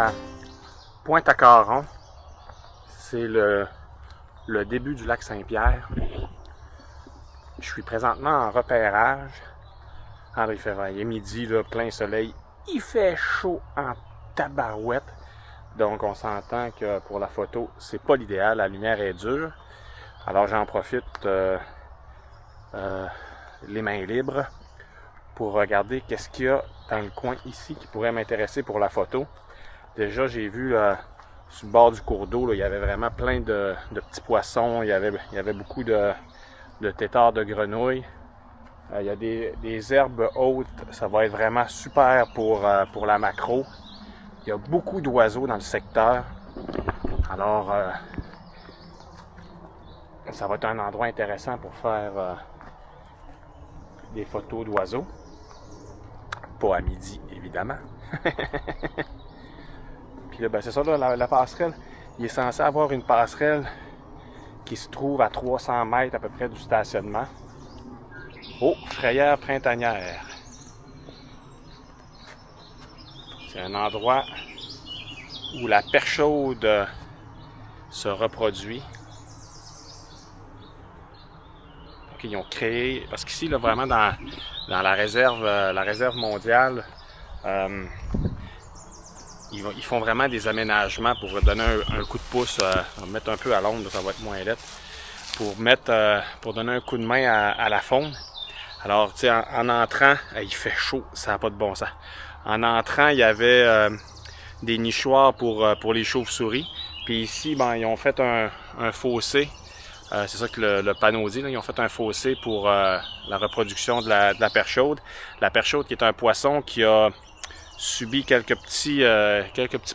à Pointe-à-Caron. C'est le début du lac Saint-Pierre. Je suis présentement en repérage. Il est midi, là, plein soleil. Il fait chaud en tabarouette. Donc on s'entend que pour la photo, c'est pas l'idéal. La lumière est dure. Alors j'en profite les mains libres pour regarder qu'est-ce qu'il y a dans le coin ici qui pourrait m'intéresser pour la photo. Déjà, j'ai vu sur le bord du cours d'eau, là, il y avait vraiment plein de petits poissons. Il y avait beaucoup de têtards de grenouilles. Il y a des herbes hautes. Ça va être vraiment super pour la macro. Il y a beaucoup d'oiseaux dans le secteur. Alors, ça va être un endroit intéressant pour faire des photos d'oiseaux. Pas à midi, évidemment. Puis là, ben, c'est ça, là, la passerelle. Il est censé avoir une passerelle qui se trouve à 300 mètres à peu près du stationnement. Oh, frayère printanière. C'est un endroit où la perche chaude se reproduit. Donc, ils ont créé, parce qu'ici, là, vraiment dans la réserve mondiale, ils font vraiment des aménagements pour donner un coup de pouce, on va mettre un peu à l'ombre, ça va être moins lettre, pour donner un coup de main à la faune. Alors, tu sais, en entrant, il fait chaud, ça n'a pas de bon sens. En entrant, il y avait des nichoirs pour les chauves-souris. Puis ici, ben, ils ont fait un fossé. C'est ça que le panneau dit, là. Ils ont fait un fossé pour la reproduction de la perche chaude. La perche chaude qui est un poisson qui a subi quelques petits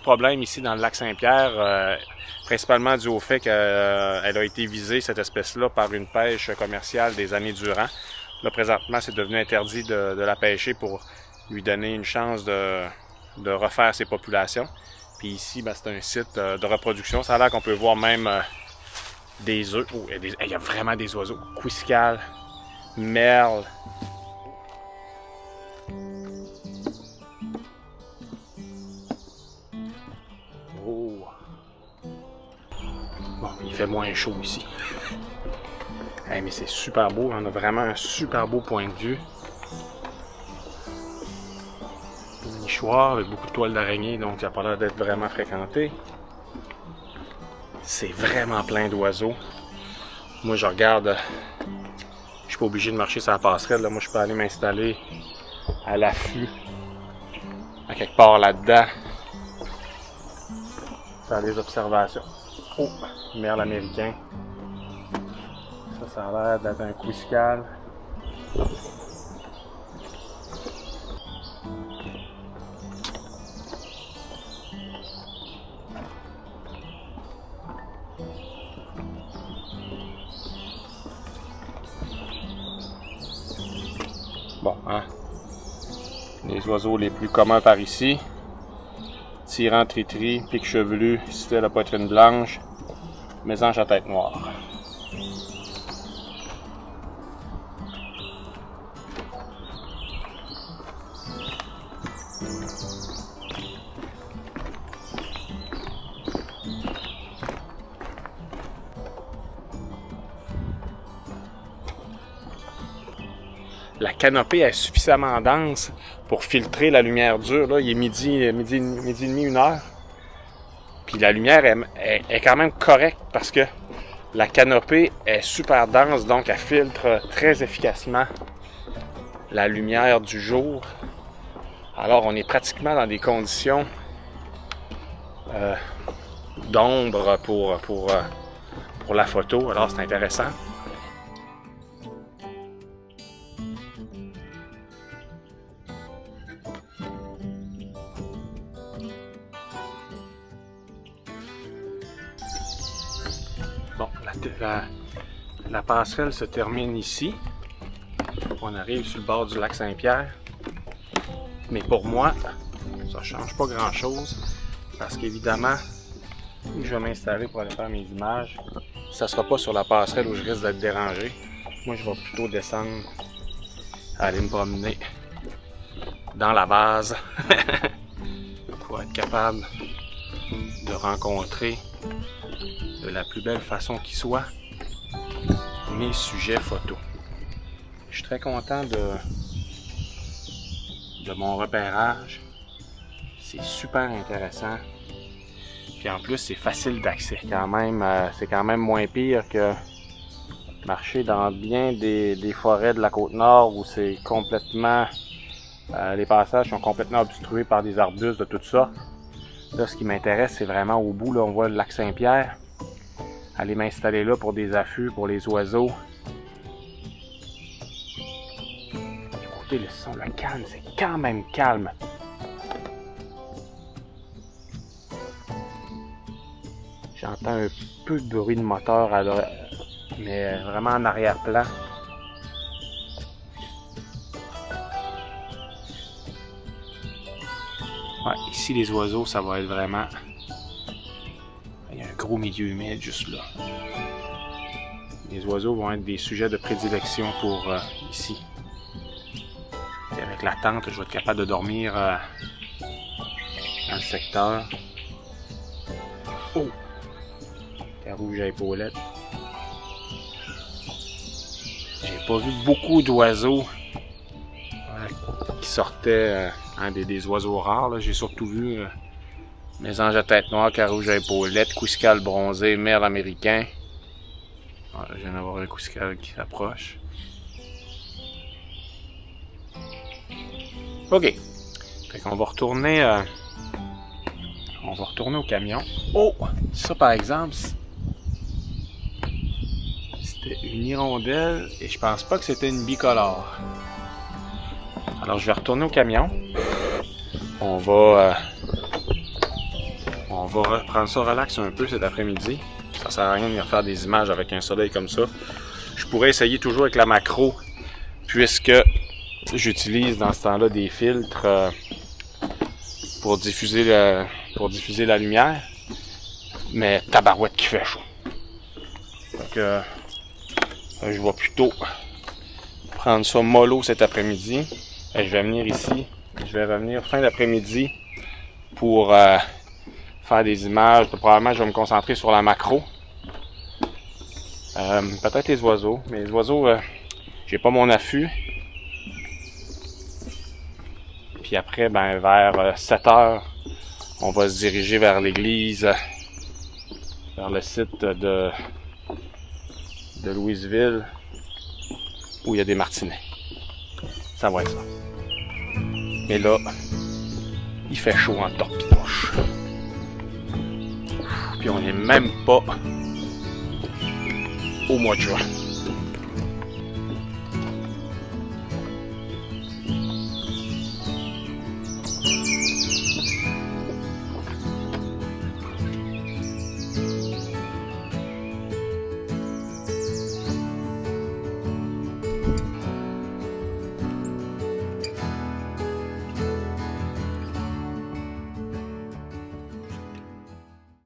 problèmes ici dans le lac Saint-Pierre, principalement dû au fait qu'elle a été visée, cette espèce-là, par une pêche commerciale des années durant. Là, présentement, c'est devenu interdit de la pêcher pour lui donner une chance de refaire ses populations. Puis ici, ben, c'est un site de reproduction. Ça a l'air qu'on peut voir même des œufs. Oh, il y a vraiment des oiseaux. Quiscale, merle. Oh. Bon, il fait moins chaud ici. Hey, mais c'est super beau, on a vraiment un super beau point de vue. Un nichoir avec beaucoup de toiles d'araignée, donc ça n'a pas l'air d'être vraiment fréquenté. C'est vraiment plein d'oiseaux. Moi, je regarde, je suis pas obligé de marcher sur la passerelle, là. Moi, je peux aller m'installer à l'affût, à quelque part là-dedans, faire des observations. Oh, merle américain. Ça a l'air d'être un quiscale. Bon, hein. Les oiseaux les plus communs par ici. Tyran tritri, pic chevelu, citel à poitrine blanche, mésange à tête noire. La canopée est suffisamment dense pour filtrer la lumière dure. Là, il est midi et demi, 1h. Puis la lumière est quand même correcte parce que la canopée est super dense, donc elle filtre très efficacement la lumière du jour. Alors on est pratiquement dans des conditions d'ombre pour la photo. Alors c'est intéressant. Bon, la passerelle se termine ici. On arrive sur le bord du lac Saint-Pierre. Mais pour moi, ça ne change pas grand-chose. Parce qu'évidemment, où je vais m'installer pour aller faire mes images, ça ne sera pas sur la passerelle où je risque d'être dérangé. Moi, je vais plutôt descendre, aller me promener dans la base pour être capable de rencontrer de la plus belle façon qui soit mes sujets photos. Je suis très content de mon repérage. C'est super intéressant. Puis en plus, c'est facile d'accès. C'est quand même moins pire que marcher dans bien des forêts de la Côte-Nord où c'est complètement... les passages sont complètement obstrués par des arbustes de toutes sortes. Là, ce qui m'intéresse, c'est vraiment au bout, là, on voit le lac Saint-Pierre. Aller m'installer là pour des affûts, pour les oiseaux. Écoutez le son, le calme, c'est quand même calme. J'entends un peu de bruit de moteur, mais vraiment en arrière-plan. Ouais, ici, les oiseaux, ça va être vraiment... Il y a un gros milieu humide juste là. Les oiseaux vont être des sujets de prédilection pour ici. Et avec la tente, je vais être capable de dormir dans le secteur. Oh! Rouge à épaulettes. J'ai pas vu beaucoup d'oiseaux qui sortaient des oiseaux rares. J'ai surtout vu mésange à tête noire, carouge à épaulettes, couscale bronzé, merle américain. Voilà, je viens d'avoir un couscale qui s'approche. Ok. Fait qu'on va retourner. On va retourner au camion. Oh! Ça par exemple. C'était une hirondelle et je pense pas que c'était une bicolore. Alors je vais retourner au camion. On va reprendre ça relax un peu cet après-midi. Ça sert à rien de venir faire des images avec un soleil comme ça. Je pourrais essayer toujours avec la macro puisque j'utilise dans ce temps-là des filtres pour diffuser la lumière. Mais tabarouette qui fait chaud. Donc je vais plutôt prendre ça mollo cet après-midi. Je vais venir ici. Je vais revenir fin d'après-midi pour faire des images. Probablement, je vais me concentrer sur la macro. Peut-être les oiseaux. Mais les oiseaux, j'ai pas mon affût. Puis après, vers 7 heures, on va se diriger vers l'église, vers le site de Louisville, où il y a des martinets. Ça va être ça. Mais là, il fait chaud en torpidouche. Puis on n'est même pas au mois de juin.